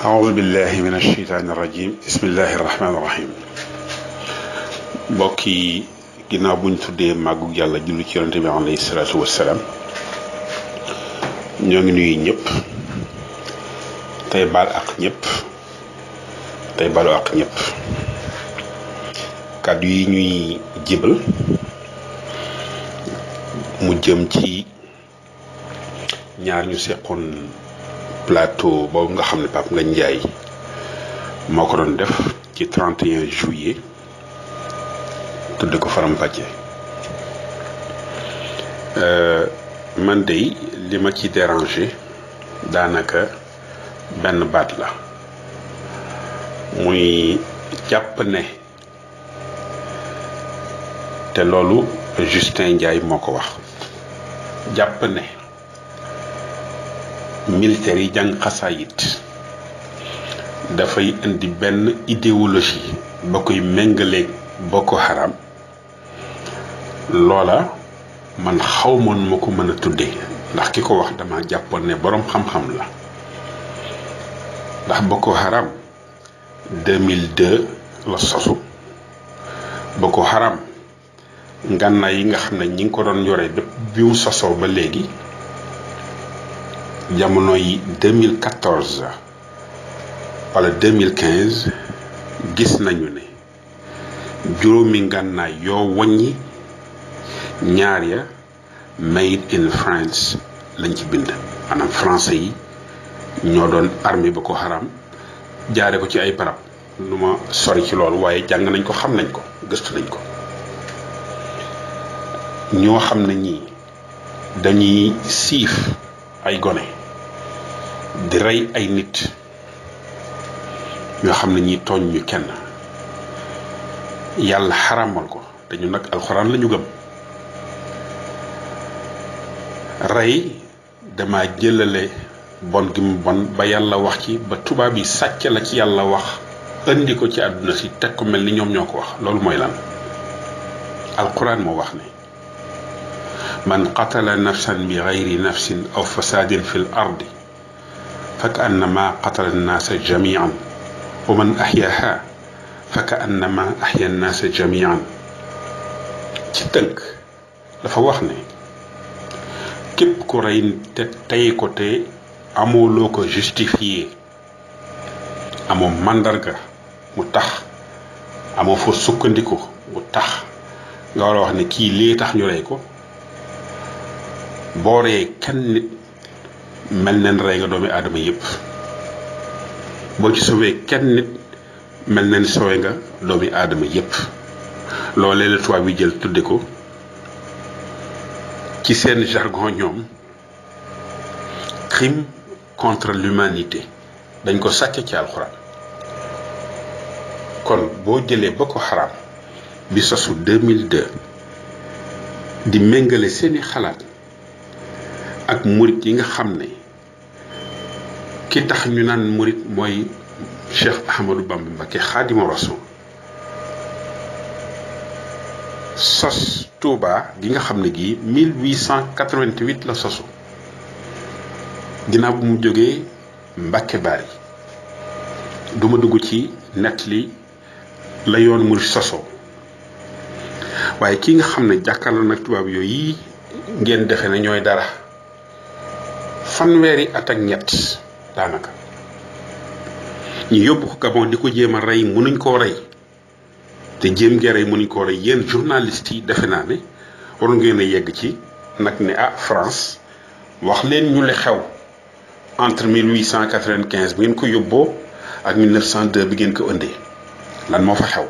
أعوذ بالله من الشيطان الرجيم بسم الله الرحمن الرحيم mbokki ginnaaw buñ tuddee màggu yàlla julli ci yonente bi alayhi salaatu wassalaam ñoo ngi nuyu ñëpp tey baal ak ñëpp tey balu ak ñëpp kàddu yi ñuy jibal mu jëm ci ñaar ñu seqoon plateau boobu nga xam ne Pape Ngagne Ndiaye moo ko doon def ci 31 juillet tudde ko Faram Facce man de li ma ci dérangé daanaka benn baat la muy jàpp ne te loolu Justin Ndiaye moo ko wax jàpp ne militaires yi jàng xasaayit dafay indi benn idéologie ba koy méngaleeg Boko Haram loola man xawmoon ma ko mën a tudde ndax ki ko wax dama jàppoon ne boroom xam-xam la ndax Boko Haram 2002 la sosu Boko Haram ngànnaay yi nga xam ne ñi ngi ko doon yore bi mu sosoo ba léegi jamono yi 2014 wala 2015 gis nañu ne juróomi ngànnaay yoo wàññi ñaar ya made in France lañ ci bind maanaam français yi ñoo doon armée Boko Haram jaare ko ci ay barab lu ma sori ci loolu waaye jàng nañ ko xam nañ ko gëstu nañ ko ñoo xam ne ñii dañuy siif ay gone di rey ay nit ñoo xam ne ñi tooñ ñu kenn yàlla xaramal ko te ñu nag alxuraan la ñu gëm rey dama jëlale bon gi mu bon ba yàlla wax ci ba tubaab yi sàcc la ci yàlla wax indi ko ci àdduna si teg ko mel ni ñoom ñoo ko wax loolu mooy lan alxuraan moo wax ne man qatala nafsan bi gayri nafsin aw fasadin fi l ardi فكأنما قتل الناس جميعا ومن أحياها فكأنما أحيا الناس جميعا ci tënk dafa wax ne képp ku rey te tey ko te amoo loo ko justifié amoo màndarga mu tax amoo fa sukkandiku mu tax nga war a wax ne kii lii tax ñu rey ko boo reyee kenn nit mel neen rey nga doomi aadama yépp boo ci sowee kenn nit mel neen sowe nga doomi aadama yépp loolee la tubaab yi jël tudde ko ci seen jargon ñoom crime contre l'humanité dañ ko sàcc ci alxuraan kon boo jëlee Boko Haram bi sosu 2002 di méngale seeni xalaat ak murit yi nga xam ne ki tax ñu naan murit mooy Cheikh Ahmadou Bamba Mbacké Xaadimu Rasuul sos Touba gi nga xam ne gii 1888 la sosu ginnaaw bu mu jógee Mbacké Bari duma dugg ci nettali la yoon murit sosoo waaye ki nga xam ne jàkkaarloo nag tubaab yooyu ngeen defe ne ñooy dara fanweeri at ak ñett daanaka ñu yóbbu ko Gabon di ko jéem a rey mënuñ koo rey te jéem ngeen rey mënuñ koo rey yéen journalistes yi defe naa ne waroon ngeen a yegg ci nag ne France wax leen ñu li xew entre 1895 bi ngeen ko yóbboo ak 1902 bi ngeen ko ëndee lan moo fa xew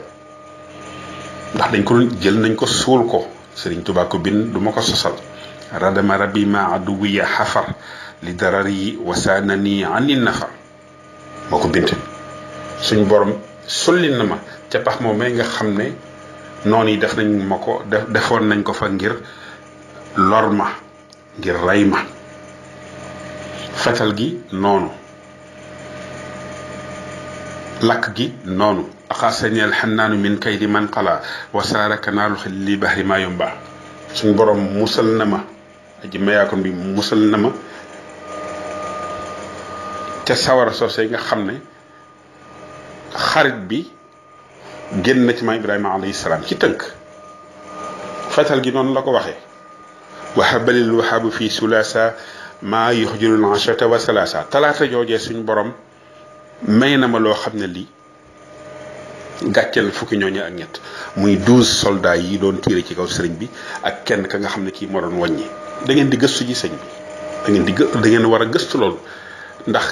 ndax dañ ko jël nañ ko suul ko Sëriñ Tuubaa ko bind du ma ko sosal radama rabbi ma aduwiya xafar li darari wasaanani ani nafar moo ko bind suñ borom sulli na ma ca pax moom may nga xam ne noonu yi def nañ ma ko defoon nañ ko fa ngir lor ma ngir rey ma fetal gi noonu lakk gi noonu axaasaniyal xannaanu min kaydi man qala wasaara kanaalu xil li bahri ma yomba suñ borom musal na ma aji mayaakoon bi musal na ma te sawara soosee nga xam ne xarit bi génn na ci maam Ibrahima alayhi salaam ci tënk fetal gi noonu la ko waxee wahabalil wahabu fii sulaasa maa yuxjilul ashata wa salaasa talaata joojee suñ borom may na ma loo xam ne lii gàcceel fukki ñooñu ak ñett muy 12 soldats yi doon tiire ci kaw sëriñ bi ak kenn ka nga xam ne kii moo doon wàññi da ngeen di gëstu ji sëñ bi da ngeen war a gëstu loolu ndax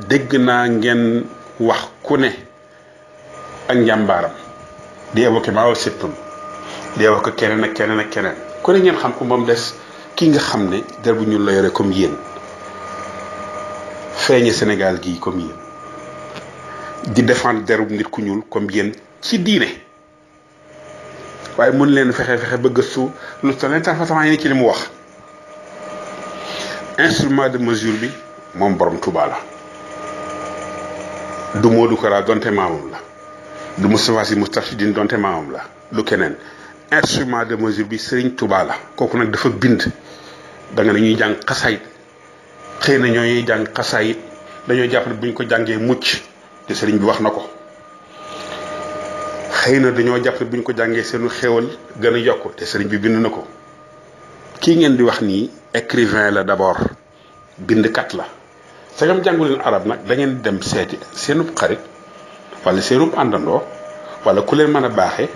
dégg naa ngeen wax ku ne ak njàmbaaram di évoqué Mao Zedong di évoqué keneen ak keneen ak keneen ku ne ngeen xam ko moom des ki nga xam ne der bu ñu la yore comme yéen feeñe Sénégal gii comme yéen di défendre derub nit ku ñuul comme yéen ci diine waaye mën leen fexe ba gëstu lu toll interprétation yi ci li mu wax instrument de mesure bi moom borom Touba la du Modou Kara donte maamam la du Moustapha Sy Moustarchidine donte maamam la du keneen instrument de mesure bi Serigne Touba la kooku nag dafa bind da nga ne ñuy jàng xasaayit xëy na ñooy jàng xasaayit dañoo jàpp ne bu ñu ko jàngee mucc te Serigne bi wax na ko xëy na dañoo jàpp ne bu ñu ko jàngee seenu xéewal gën a yokk te Serigne bi bind na ko kii ngeen di wax nii écrivain la d'abord bindkat la sagam jàngu leen arab nag da ngeen dem seeti seenub xarit wala seenub àndandoo wala ku leen mën a baaxee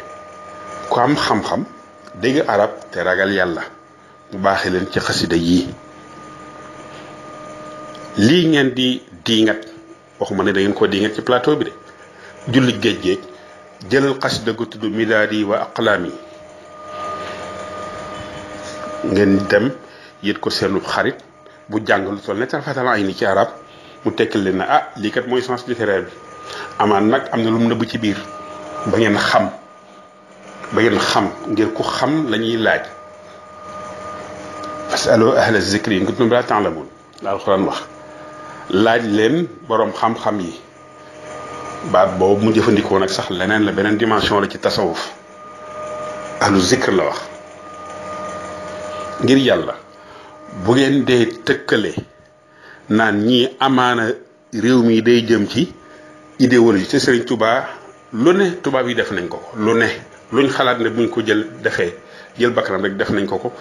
ku am xam-xam dégg arab te ragal yàlla mu baaxee leen ci xasida yii lii ngeen di diingat waxuma ne da ngeen koo diingat ci plateau bi de julli géej jëlal xasida gu tudd midaadi wa aqlaami ngeen dem yët ko seenub xarit bu jàng lu toll ne tarfatal ay ni ci arab mu tekkil leen ne lii kat mooy sens littéraire bi amaan nag am na lu mu nëbb ci biir ba ngeen xam ngir ku xam la ñuy laaj fasalu ahla zikri in kuntum laa ta'lamuun la alxuraan wax laaj leen boroom xam-xam yi baat boobu mu jëfandikoo nag sax leneen la beneen dimension la ci tasawuf ahlu zikr la wax ngir yàlla bu ngeen dee tëkkale naan ñii amaana réew mi day jëm ci idéologie te Serigne Touba lu ne tubaab yi def nañ ko lu ne luñ xalaat ne buñ ko jël bakkanam rek def nañ ko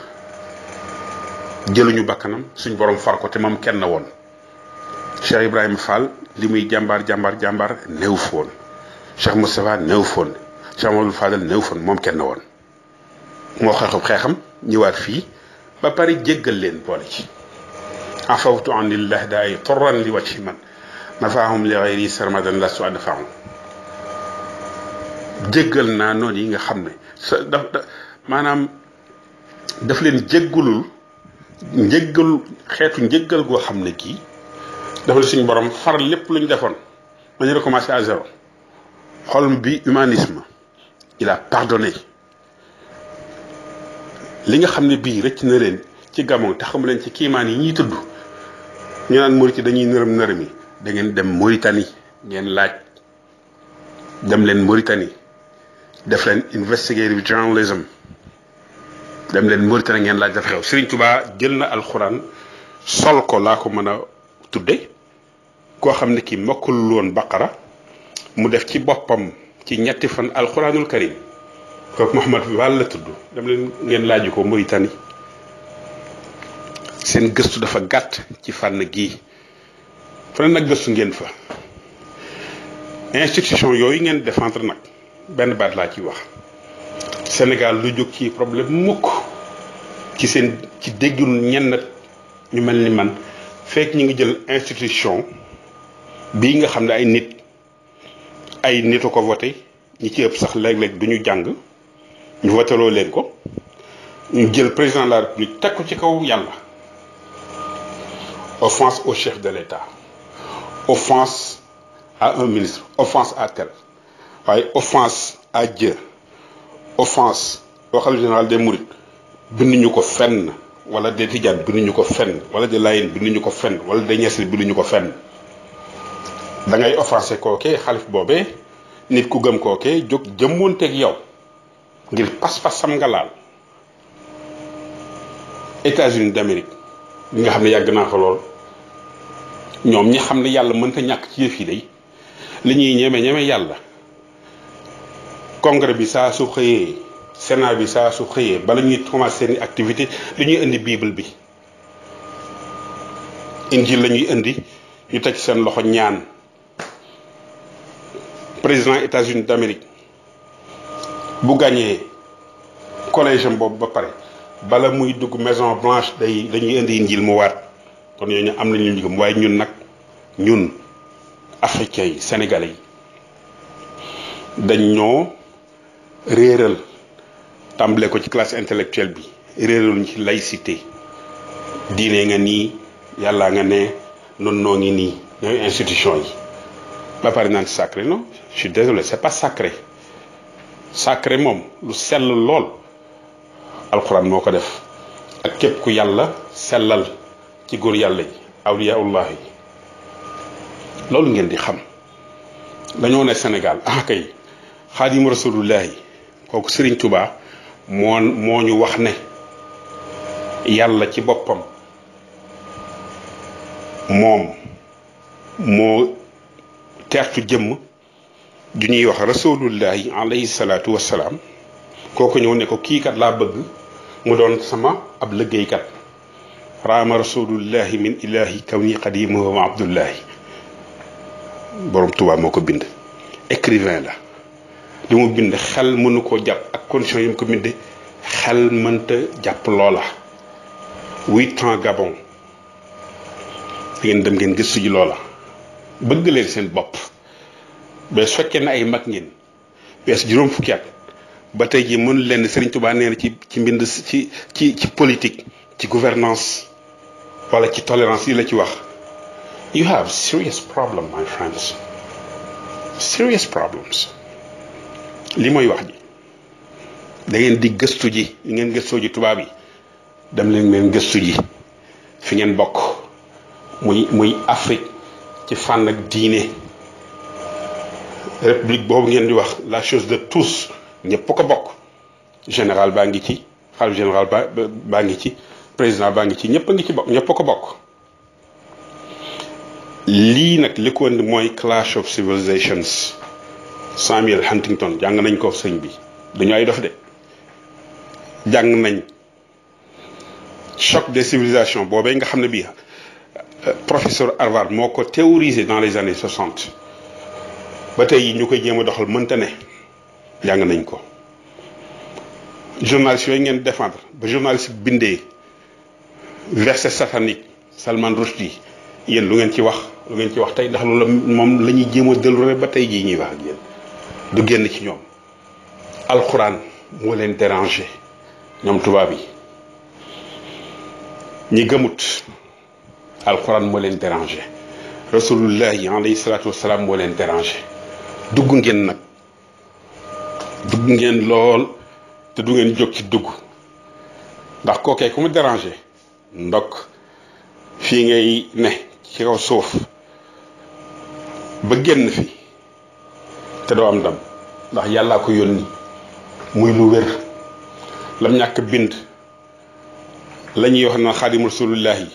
jëluñu bakkanam suñ borom far ko te moom kenn woon Cheikh Ibrahima Fall li muy jàmbaar néew foon Cheikh Moustapha néew foon Cheikh Amadou Fadal néew foon moom kenn woon moo xeexam ñëwaat fii ba pare jéggal leen boole ci afawtu anillah daay torran li wacci man nafaahum li gayri sarmadan lastu adfaahum jéggal naa noonu yi nga xam ne maanaam daf leen jéggulul xeetu njéggal goo xam ne kii dafa la suñu borom far lépp lu ñu defoon ba ñu recommencer à zéro xol bi humanisme il a pardonné li nga xam ne bii rëcc na leen ci Gabon te xamu leen ci kiimaan yi ñuy tudd ñu naan Mauritanie dañuy nërëm yi da ngeen dem Mauritanie ngeen laaj dem leen Mauritanie def leen investigative journalism dem leen Mauritanie ngeen laaj dafa xew Serigne Touba jël na alxuraan sol ko laa ko mën a tudde koo xam ne kii mokkul woon baqara mu def ci boppam ci ñetti fan alxuraanul karim kooku Mouhamad Wall la tudd dem leen ngeen laaju ko Mauritanie seen gëstu dafa gàtt ci fànn gii fa nag gëstu ngeen fa institution yooyu ngeen défendre nag benn baat laa ciy wax Sénégal lu jóg ci problème mukk ci seen ci déggul ñenn ñu mel ni man fekk ñu ngi jël institution bii nga xam ne ay nitu ko voté ñi ci ëpp sax léeg-léeg du ñu jàng ñu voteloo leen ko ñu jël président de la république teg ko ci kaw yàlla offense au chef de l'État offense à un ministre offense à tel waaye offense à Dieu offense au khalife général des mourides binduñu ko fenn wala des Tidiane binduñu ko fenn wala des Layène binduñu ko fenn wala des Niassène binduñu ko fenn da ngay offensé kookee xalif boobee nit ku gëm kookee jóg jëmmoonteeg yow ngir pas-pasam nga laal États-Unis d'Amérique bi nga xam ne yàgg naa fa lool ñoom ñi xam ne yàlla mënta ñàkk ci yëf yi day li ñuy ñeme yàlla congrès bi saa su xëyee sénat bi saa su xëyee bala ñuy commencé seen activité li ñuy indi bible bi injil la ñuy indi ñu teg seen loxo ñaan président États-Unis d'Amérique bu gagné collège am boobu ba pare bala muy dugg Maison Blanche dañuy indi injil mu waat kon ñooñu am nañu ligam waaye ñun nag ñun africains yi sénégalais yi dañ ñoo réeral tàmbale ko ci classe intellectuelle bi réeraluñ ci laïcité diine nga nii yàlla nga ne noonu noo ngi nii ñooy institution yi ba pare naan sacré non je suis désolé c'est pas sacré sacré moom lu sell lool alxuraan moo ko def ak képp ku yàlla sellal ci góor yàlla yi awliyaullah yi loolu ngeen di xam dañoo ne Sénégal kay xaadimu rasulullahi kooku Serigne Touba moo ñu wax ne yàlla ci boppam moom moo teertu jëmm ju ñuy wax rasulullahi alayhi salaatu wassalaam kooku ñëw ne ko kii kat laa bëgg mu doon sama ab liggéeykat raama rasulullahi min ilahi kawni qadimuhu wa abdullahi borom Touba moo ko bind écrivain la li mu bind xel mënu koo jàpp ak condition yi mu ko bindee xel mënta jàpp loola 8 ans Gabon ngeen dem ngeen gëstu ji loola bëgg leen seen bopp ba su fekkee ne ay mag ngeen bees juróom fukki at ba tey jii mënu leen Serigne Touba nee na ci mbind ci politique ci gouvernance wala ci tolérance yi la ci wax you have serious problem my friends serious problems li mooy wax ji da ngeen di gëstu ji ngeen gëstoo ji tubaab yi dem leen ngeen gëstu ji fi ngeen bokk muy Afrique ci fànn ak diine république boobu ngeen di wax la chose de tous ñëpp ko bokk général baa ngi ci xalif général baa ngi ci président baa ngi ci ñëpp a ngi ci bokk ñëpp ko bokk lii nag li ko indi mooy clash of civilizations Samuel Huntington jàng nañ ko sëñ bi dañu ay dof de jàng nañ choc des civilisations boobee nga xam ne bii professeur Harvard moo ko théorisé dans les années 60 ba tey ñu koy jéem a doxal mënta ne jàng nañ ko journaliste yooyu ngeen défendre ba journaliste bindee verset satanique Salman Rushdie yéen lu ngeen ci wax tey ndax loolu moom la ñuy jéem a dellu ba tey jii ñuy wax ak yéen du génn ci ñoom alxuraan moo leen dérangé ñoom tubaab yi ñi gëmut alxuraan moo leen dérangé rasulullahi alayhi salaatu wasalaam moo leen dérangé dugg ngeen nag dugg ngeen lool te du ngeen jóg ci dugg ndax kookee ku mu dérangé ndok fii ngay ne ci kaw suuf ba génn fi te doo am ndam ndax yàllaa ko yónni muy lu wér lam ñàkk bind la ñuy wax na xaadimu rasulullahi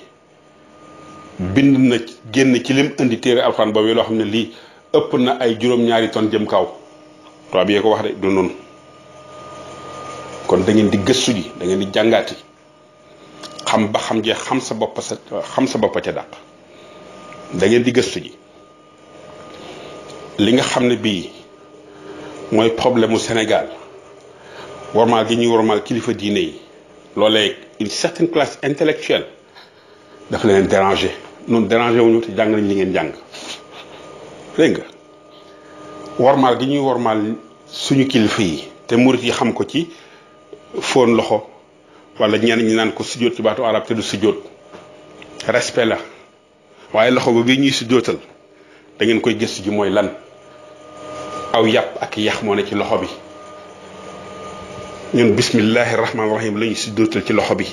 bind na génn ci lim indi téere alxuraan boobu loo xam ne lii ëpp na ay juróom-ñaari ton jëm kaw tubaab yee ko wax de du noonu kon da ngeen di gëstu ji da ngeen di jàngaati xam ba xam jee xam sa bopp ca dàq da ngeen di gëstu ji li nga xam ne bii mooy problème mu Sénégal warmaal gi ñuy warmaal kilifa diine yi loolee une certaine classe intellectuelle dafa leen déranger noonu déranger wuñu te jàng nañ li ngeen jàng dégg nga warmaal gi ñuy warmaal suñu kilifa yi te murit yi xam ko ci foon loxo wala ñenn ñi naan ko sujjóot ci baatu arab te du sujjóot respect la waaye loxo ba bii ñuy sujjóotal da ngeen koy gëstu ji mooy lan aw yàpp ak yax moo ne ci loxo bi ñun bismillahi rahmaani rahim la ñuy sujjóotal ci loxo bi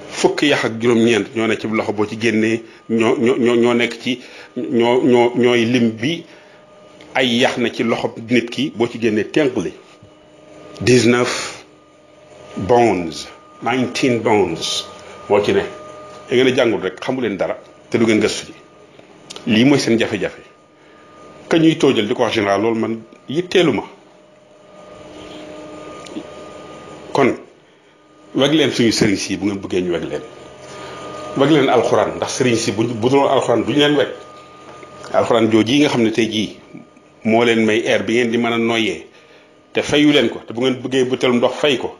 fukki yax ak juróom-ñeent ñoo ne ci loxo boo ci génnee ñoo nekk ci ñooy lim bi ay yax na ci loxo nit ki boo ci génnee tenqli 19 bones 19 bones moo ci ne da ngeen a jàngul rek xamu leen dara te du ngeen gëstu ji lii mooy seen jafe-jafe ka ñuy toojal di ko wax général loolu man yitteelu ma kon weg leen suñu sëriñ si bu ngeen bëggee ñu weg leen weg leen alxuraan ndax sëriñ si bu doon alxuraan duñu leen weg alxuraan jooju yi nga xam ne tey jii moo leen may air bi ngeen di mën a noyyee te fayu leen ko te bu ngeen bëggee butelum ndox fay ko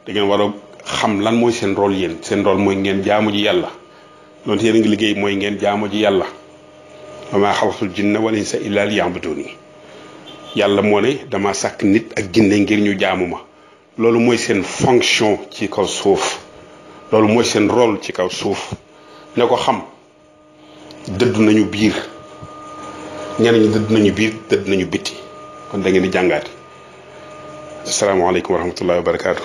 da ngeen war a xam lan mooy seen rôle yéen seen rôle mooy ngeen jaamu ji yàlla loolu yéen a ngi liggéey mooy ngeen jaamu ji yàlla wa maa xalaqtul jinna wal insa illa liya'buduni yàlla moo ne dama sàkk nit ak jinne ngir ñu jaamu ma loolu mooy seen fonction ci kaw suuf loolu mooy seen rôle ci kaw suuf ne ko xam dëdd nañu biir ñeneen ñi dëdd nañu biir dëdd nañu bitti kon da ngeen di jàngaati asalaamaaleykum wa rahmatullahi wa barakaatu.